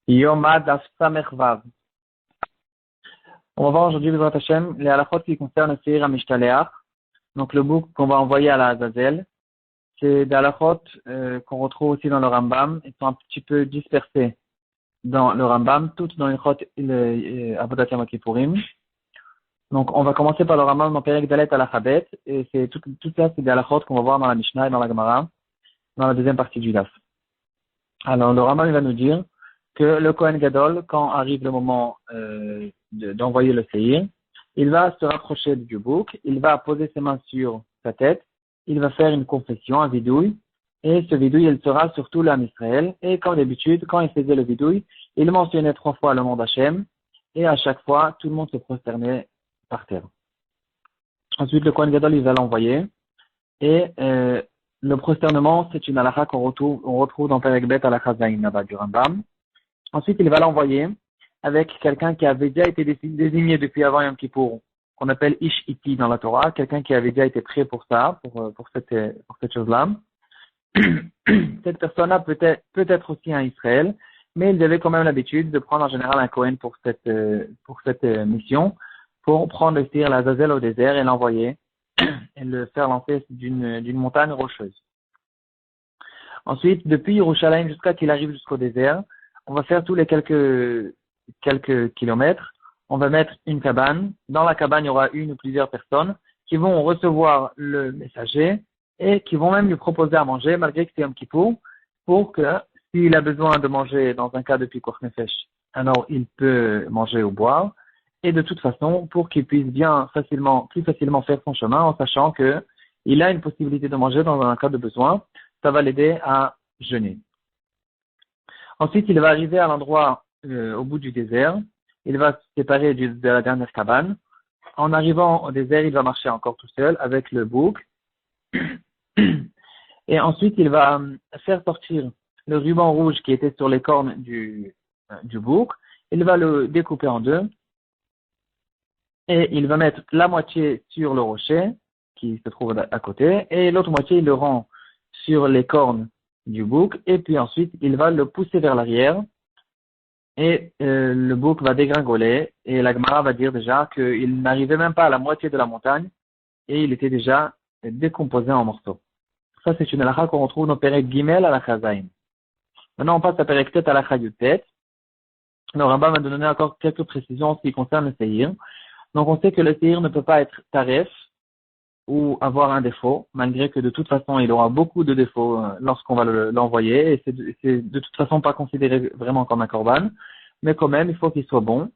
Yomad Afsamech Vav. On va voir aujourd'hui, Bezrat Hashem, les halachot qui concernent le Seir HaMishtaleach, donc le bouc qu'on va envoyer à la Azazel. C'est des halachot qu'on retrouve aussi dans le Rambam. Ils sont un petit peu dispersés dans le Rambam, toutes dans l'Ilchot Avodat Yom Kippourim. Donc on va commencer par le Rambam dans Perek Dalet Halachabet, et c'est tout ça, c'est des halachot qu'on va voir dans la Mishnah et dans la Gemara, dans la deuxième partie du Daf. Alors le Rambam il va nous dire que le Kohen Gadol, quand arrive le moment d'envoyer le Seir, il va se rapprocher du bouc, il va poser ses mains sur sa tête, il va faire une confession, un vidouille, et ce vidouille, il sera sur tout l'âme Israël. Et comme d'habitude, quand il faisait le vidouille, il mentionnait 3 fois le nom d'Hachem, et à chaque fois, tout le monde se prosternait par terre. Ensuite, le Kohen Gadol, il va l'envoyer, et le prosternement, c'est une halakha qu'on retrouve dans Perek Bet halakha Zayin là-bas du Rambam. Ensuite, il va l'envoyer avec quelqu'un qui avait déjà été désigné depuis avant Yom Kippour, qu'on appelle Ish Iti dans la Torah, quelqu'un qui avait déjà été prêt pour ça, pour cette chose-là. Cette personne-là peut être aussi un Israël, mais il avait quand même l'habitude de prendre en général un Kohen pour cette mission, pour prendre le Seir, la Zazel au désert et l'envoyer et le faire lancer d'une montagne rocheuse. Ensuite, depuis Yerushalayim jusqu'à qu'il arrive jusqu'au désert, on va faire tous les quelques kilomètres, on va mettre une cabane. Dans la cabane, il y aura une ou plusieurs personnes qui vont recevoir le messager et qui vont même lui proposer à manger, malgré que c'est Yom Kippour, pour que, s'il a besoin de manger dans un cas de Pikuach Nefesh, alors il peut manger ou boire. Et de toute façon, pour qu'il puisse plus facilement faire son chemin, en sachant que il a une possibilité de manger dans un cas de besoin, ça va l'aider à jeûner. Ensuite, il va arriver à l'endroit au bout du désert. Il va se séparer de la dernière cabane. En arrivant au désert, il va marcher encore tout seul avec le bouc. Et ensuite, il va faire sortir le ruban rouge qui était sur les cornes du bouc. Il va le découper en deux. Et il va mettre la moitié sur le rocher qui se trouve à côté. Et l'autre moitié, il le rend sur les cornes du bouc, et puis ensuite il va le pousser vers l'arrière et le bouc va dégringoler, et la Gemara va dire déjà qu'il n'arrivait même pas à la moitié de la montagne et il était déjà décomposé en morceaux. Ça, c'est une halakha qu'on retrouve dans Perek Gimel halakha Zayin. Maintenant on passe à Perek Tet halakha Yutet. Le Rambam va donner encore quelques précisions en ce qui concerne le Seir. Donc on sait que le Seir ne peut pas être taref ou avoir un défaut, malgré que de toute façon il aura beaucoup de défauts lorsqu'on va l'envoyer, et c'est de toute façon pas considéré vraiment comme un korban, mais quand même il faut qu'il soit bon.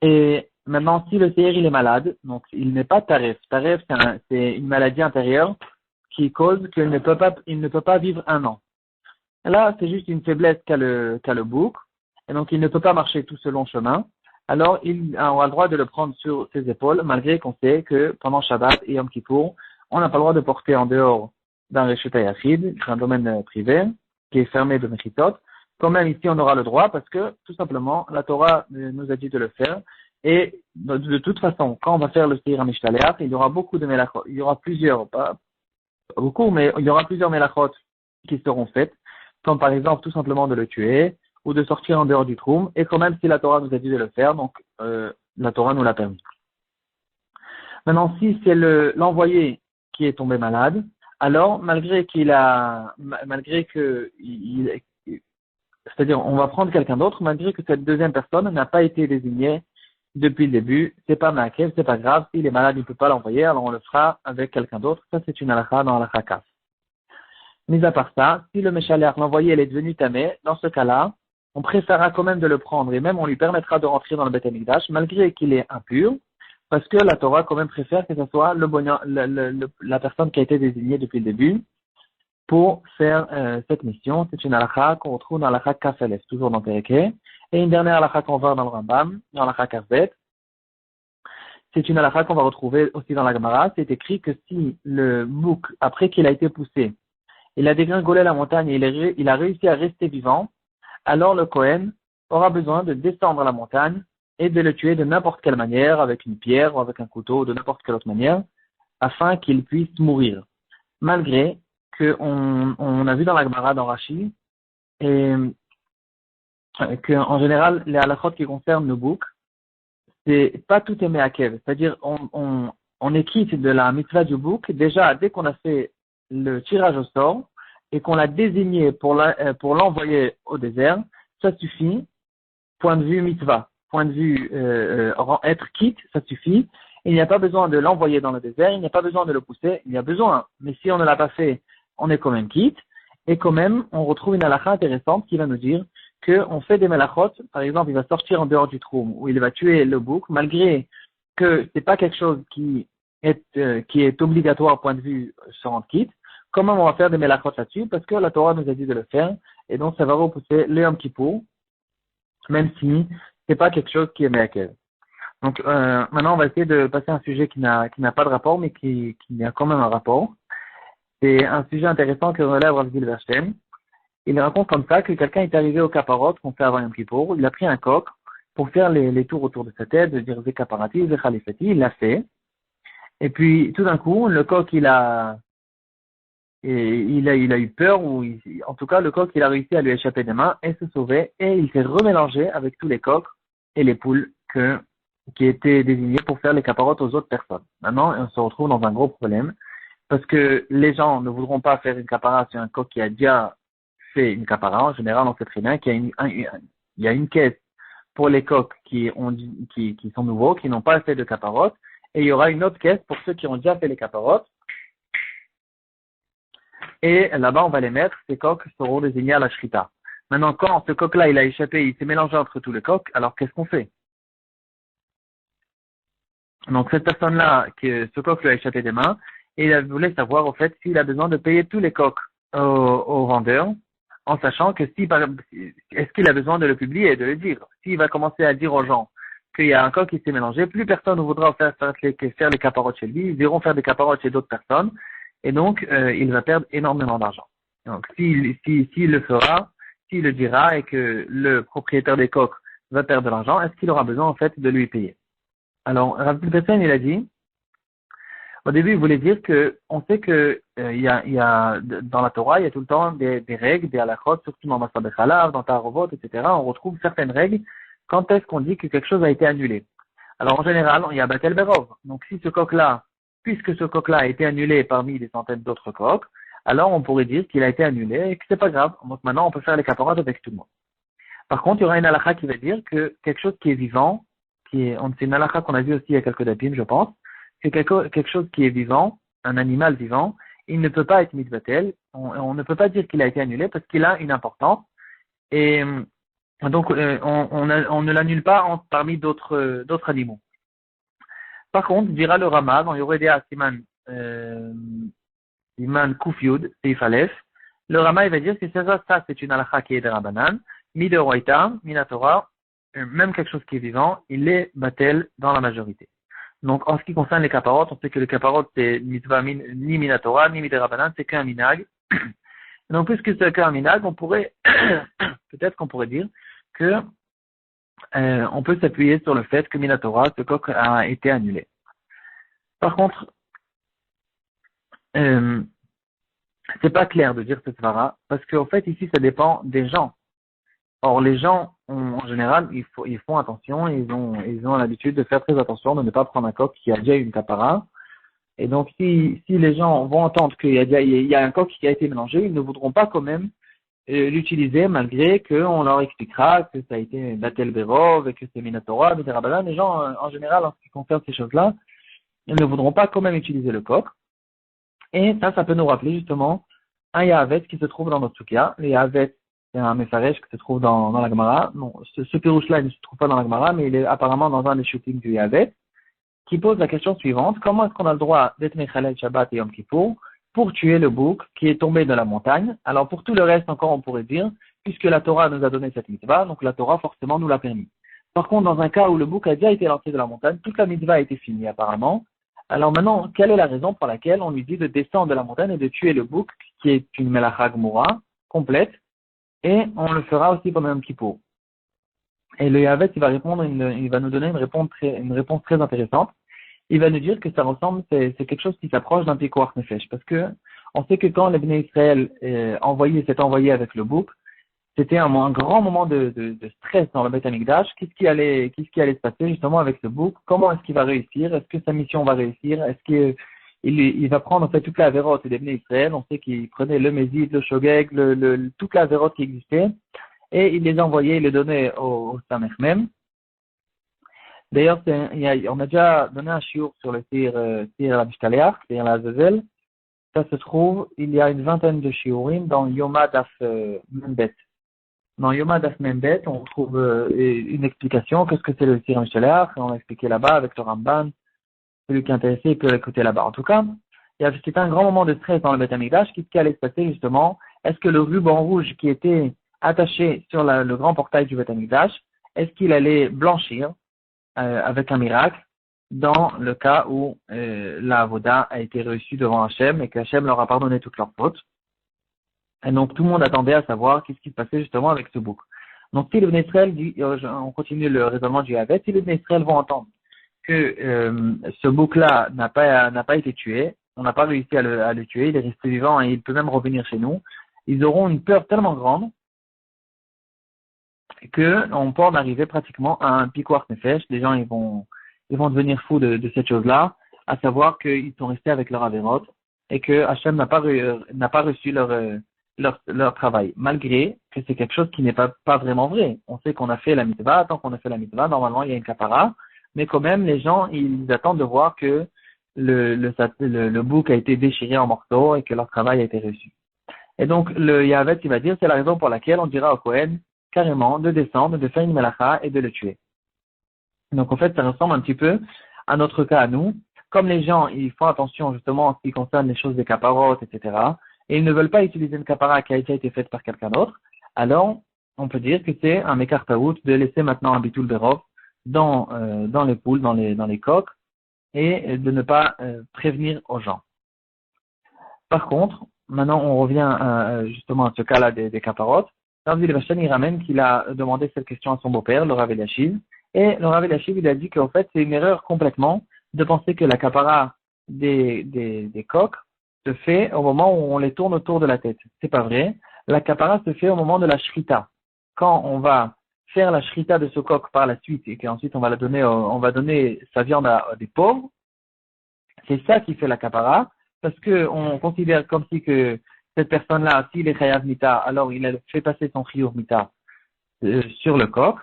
Et maintenant, si le Seir il est malade, donc il n'est pas taref. Taref, c'est une maladie intérieure qui cause qu'il ne peut pas vivre 1 an. Là, c'est juste une faiblesse qu'a le bouc, et donc il ne peut pas marcher tout ce long chemin. Alors, on a le droit de le prendre sur ses épaules, malgré qu'on sait que pendant Shabbat et Yom Kippour, on n'a pas le droit de porter en dehors d'un Reshut HaYachid, un domaine privé, qui est fermé de Mechitot. Quand même, ici, on aura le droit, parce que, tout simplement, la Torah nous a dit de le faire. Et, de toute façon, quand on va faire le Seir HaMishtaleach, il y aura beaucoup de melachot. Il y aura plusieurs, pas beaucoup, mais il y aura plusieurs melachot qui seront faites, comme par exemple, tout simplement de le tuer, ou de sortir en dehors du troum, et quand même si la Torah nous a dit de le faire, donc la Torah nous l'a permis. Maintenant, si c'est l'envoyé qui est tombé malade, alors c'est-à-dire on va prendre quelqu'un d'autre, malgré que cette deuxième personne n'a pas été désignée depuis le début, c'est pas maquet, c'est pas grave, s'il est malade, il ne peut pas l'envoyer, alors on le fera avec quelqu'un d'autre. Ça, c'est une halakha dans halakha kaf. Mis à part ça, si le Meshaleach, l'envoyé, elle est devenu tamé, dans ce cas-là, on préférera quand même de le prendre, et même on lui permettra de rentrer dans le Beth Amikdash, malgré qu'il est impur, parce que la Torah quand même préfère que ce soit la personne qui a été désignée depuis le début pour faire cette mission. C'est une halakha qu'on retrouve dans l'halakha Kaf Elef, toujours dans Pereke, et une dernière halakha qu'on va dans le Rambam, dans l'halakha Kaf Bet. C'est une halakha qu'on va retrouver aussi dans la Gemara. C'est écrit que si le bouc, après qu'il a été poussé, il a dégringolé la montagne et il a réussi à rester vivant, alors le Kohen aura besoin de descendre la montagne et de le tuer de n'importe quelle manière, avec une pierre ou avec un couteau, de n'importe quelle autre manière, afin qu'il puisse mourir. Malgré qu'on a vu dans la Gemara, dans Rashi, et qu'en général, les halakhot qui concernent le bouc, c'est pas tout est me'akev. C'est-à-dire, on est quitte de la mitzvah du bouc, déjà, dès qu'on a fait le tirage au sort, et qu'on l'a désigné pour l'envoyer au désert, ça suffit, point de vue mitzvah, point de vue être quitte, ça suffit. Il n'y a pas besoin de l'envoyer dans le désert, il n'y a pas besoin de le pousser, il y a besoin. Mais si on ne l'a pas fait, on est quand même quitte. Et quand même, on retrouve une halakha intéressante qui va nous dire qu'on fait des melachot, par exemple, il va sortir en dehors du trou où il va tuer le bouc, malgré que c'est pas quelque chose qui est obligatoire point de vue se rendre quitte. Comment on va faire des melachot là-dessus? Parce que la Torah nous a dit de le faire, et donc ça va repousser le Yom Kippour, même si c'est pas quelque chose qui est me'akev. Donc maintenant on va essayer de passer à un sujet qui n'a pas de rapport, mais qui a quand même un rapport. C'est un sujet intéressant que relève Rav Zilberstein. Il raconte comme ça que quelqu'un est arrivé au Kaparot qu'on fait avant Yom Kippour, il a pris un coq pour faire les tours autour de sa tête, de dire Zekaparati, Zekhalifati, il l'a fait. Et puis tout d'un coup, le coq il a eu peur, en tout cas le coq il a réussi à lui échapper des mains et se sauver, et il s'est remélangé avec tous les coqs et les poules qui étaient désignés pour faire les caparottes aux autres personnes. Maintenant, on se retrouve dans un gros problème, parce que les gens ne voudront pas faire une capara sur un coq qui a déjà fait une capara. En général, on sait très bien qu'il y a une caisse pour les coqs qui sont nouveaux, qui n'ont pas fait de caparotte, et il y aura une autre caisse pour ceux qui ont déjà fait les caparottes. Et là-bas, on va les mettre, ces coqs seront désignés à la shrita. Maintenant, quand ce coq-là, il a échappé, il s'est mélangé entre tous les coqs, alors qu'est-ce qu'on fait? Donc, cette personne-là, ce coq lui a échappé des mains, et il voulait savoir, au fait, s'il a besoin de payer tous les coqs au vendeur, en sachant que est-ce qu'il a besoin de le publier et de le dire? S'il va commencer à dire aux gens qu'il y a un coq qui s'est mélangé, plus personne ne voudra faire les caparottes chez lui, ils iront faire des caparottes chez d'autres personnes, et donc, il va perdre énormément d'argent. Donc, s'il le fera, s'il le dira et que le propriétaire des coqs va perdre de l'argent, est-ce qu'il aura besoin, en fait, de lui payer? Alors, Rav Zilberstein, il a dit, au début, il voulait dire que, on sait que, il y a, dans la Torah, il y a tout le temps des règles, des halakhot, surtout dans Masad Chalav, dans Taharovot, etc. On retrouve certaines règles quand est-ce qu'on dit que quelque chose a été annulé. Alors, en général, il y a Batel Berov. Donc, si ce coq-là, puisque ce coq-là a été annulé parmi des centaines d'autres coqs, alors on pourrait dire qu'il a été annulé et que c'est pas grave. Donc maintenant, on peut faire les caparottes avec tout le monde. Par contre, il y aura une halakha qui va dire que quelque chose qui est vivant, c'est une halakha qu'on a vu aussi il y a quelques dapim, je pense, c'est quelque chose qui est vivant, un animal vivant, il ne peut pas être mitvatel. On ne peut pas dire qu'il a été annulé parce qu'il a une importance. Et donc, on ne l'annule pas parmi d'autres animaux. Par contre, dira le Rama, dans Yoredea Siman Kufyud, Seif Aleph, le Rama il va dire que ça c'est une halakha qui est de Rabbanan, mi de Roita, mi la Torah, même quelque chose qui est vivant, il est batel dans la majorité. Donc en ce qui concerne les caparottes, on sait que les caparottes c'est mitzvah ni mina Torah, ni mi de Rabbanan, c'est qu'un minag. Donc puisque c'est qu'un minag, on pourrait, peut-être qu'on pourrait dire que on peut s'appuyer sur le fait que Minatora, ce coq a été annulé. Par contre, c'est pas clair de dire cette vara, parce qu'en fait, ici, ça dépend des gens. Or, les gens, en général, ils font attention, ils ont l'habitude de faire très attention, de ne pas prendre un coq qui a déjà une capara. Et donc, si les gens vont entendre qu'il y a un coq qui a été mélangé, ils ne voudront pas quand même l'utiliser malgré qu'on leur expliquera que ça a été Batel Berov et que c'est Minatora, Miderabalan. Les gens, en général, en ce qui concerne ces choses-là, ils ne voudront pas quand même utiliser le coq. Et ça peut nous rappeler justement un Yahavet qui se trouve dans notre Soukia. Le Yahavet, c'est un Mefaresh qui se trouve dans la Gemara. Non, ce Pérouche-là, il ne se trouve pas dans la Gemara, mais il est apparemment dans un des shootings du Yahavet, qui pose la question suivante. Comment est-ce qu'on a le droit d'être Mechalel Shabbat et Yom Kippour pour tuer le bouc qui est tombé de la montagne? Alors pour tout le reste encore on pourrait dire, puisque la Torah nous a donné cette mitzvah, donc la Torah forcément nous l'a permis. Par contre dans un cas où le bouc a déjà été lancé de la montagne, toute la mitzvah a été finie apparemment. Alors maintenant, quelle est la raison pour laquelle on lui dit de descendre de la montagne et de tuer le bouc qui est une melacha gmura complète, et on le fera aussi pendant Yom Kippour? Et le Yahavet il va nous donner une réponse très intéressante. Il va nous dire que ça ressemble, c'est quelque chose qui s'approche d'un pikuach nefesh, parce que on sait que quand les Bnei Israël s'est envoyé avec le bouc, c'était un grand moment de stress dans le Beth Amikdash. Qu'est-ce qui allait se passer justement avec ce bouc? Comment est-ce qu'il va réussir? Est-ce que sa mission va réussir? Est-ce qu'il va prendre en fait toute la vérote des Bnei Israël? On sait qu'il prenait le Mézid, le Shogeg, toute la vérote qui existait, et il les envoyait, il les donnait au Samech même. D'ailleurs, on a déjà donné un shiur sur le Tir la Mishtaleach, c'est-à-dire la Azazel. Ça se trouve, il y a une vingtaine de shiurim dans Yoma Daf Membet. Dans Yoma Daf Membet, on trouve une explication. Qu'est-ce que c'est le Tir Mishtaleach? On l'a expliqué là-bas avec le Ramban. Celui qui est intéressé peut l'écouter là-bas. En tout cas, c'était un grand moment de stress dans le Beth Amikdash. Qu'est-ce qui allait se passer justement? Est-ce que le ruban rouge qui était attaché sur le grand portail du Beth Amikdash, est-ce qu'il allait blanchir avec un miracle dans le cas où la Avoda a été reçue devant Hachem et qu'Hachem leur a pardonné toutes leurs fautes? Et donc tout le monde attendait à savoir qu'est-ce qui se passait justement avec ce bouc. Donc si les Bnei Israël, on continue le raisonnement du Havet, si les Bnei Israël vont entendre que ce bouc-là n'a pas été tué, on n'a pas réussi à le tuer, il est resté vivant et il peut même revenir chez nous, ils auront une peur tellement grande qu'on peut en arriver pratiquement à un piquoir nefesh. Les gens ils vont devenir fous de cette chose-là, à savoir qu'ils sont restés avec leur avérote et que Hachem n'a pas reçu leur travail, malgré que c'est quelque chose qui n'est pas vraiment vrai. On sait qu'on a fait la mitzvah, tant qu'on a fait la mitzvah, normalement il y a une kapara, mais quand même les gens ils attendent de voir que le bouc a été déchiré en morceaux et que leur travail a été reçu. Et donc le Yahavet il va dire c'est la raison pour laquelle on dira au Kohen carrément de descendre, de faire une melacha et de le tuer. Donc en fait, ça ressemble un petit peu à notre cas à nous. Comme les gens, ils font attention justement en ce qui concerne les choses des caparotes, etc. Et ils ne veulent pas utiliser une capara qui a déjà été faite par quelqu'un d'autre. Alors, on peut dire que c'est un mékartaout de laisser maintenant un bitul berov dans les poules, dans les coques, et de ne pas prévenir aux gens. Par contre, maintenant on revient justement à ce cas-là des caparotes. Rav Zilvashan, il ramène qu'il a demandé cette question à son beau-père, le Rav Eliashiv. Et le Rav Eliashiv, il a dit qu'en fait, c'est une erreur complètement de penser que la capara des coques se fait au moment où on les tourne autour de la tête. C'est pas vrai. La capara se fait au moment de la shrita. Quand on va faire la shrita de ce coq par la suite et qu'ensuite on va donner sa viande à des pauvres, c'est ça qui fait la capara, parce que on considère comme si que cette personne-là, s'il est chayav mita, alors il a fait passer son chiyuv mita sur le coq.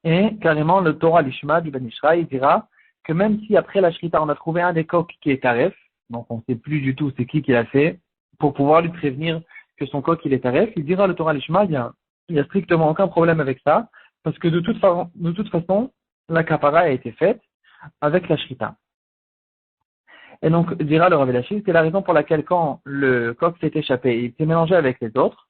Et carrément, le Torah Lishma du Ben Ishra, il dira que même si après la shrita, on a trouvé un des coqs qui est taref, donc on ne sait plus du tout c'est qui l'a fait, pour pouvoir lui prévenir que son coq il est taref, il dira le Torah Lishma, il y a strictement aucun problème avec ça, parce que de toute façon, la kapara a été faite avec la shrita. Et donc, dira le Rav Eliashiv, c'est la raison pour laquelle quand le coq s'est échappé, il s'est mélangé avec les autres,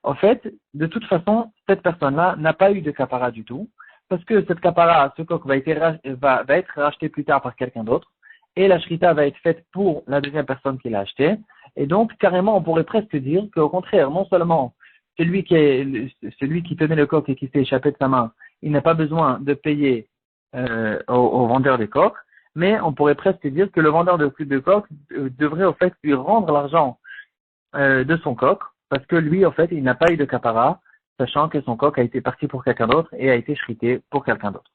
en fait, de toute façon, cette personne-là n'a pas eu de kapara du tout, parce que cette kapara, ce coq va être racheté plus tard par quelqu'un d'autre, et la shrita va être faite pour la deuxième personne qui l'a acheté, et donc, carrément, on pourrait presque dire qu'au contraire, non seulement celui qui tenait le coq et qui s'est échappé de sa main, il n'a pas besoin de payer au vendeur des coqs, mais on pourrait presque dire que le vendeur de coq devrait au fait lui rendre l'argent de son coq, parce que lui, en fait, il n'a pas eu de kapara, sachant que son coq a été parti pour quelqu'un d'autre et a été shrité pour quelqu'un d'autre.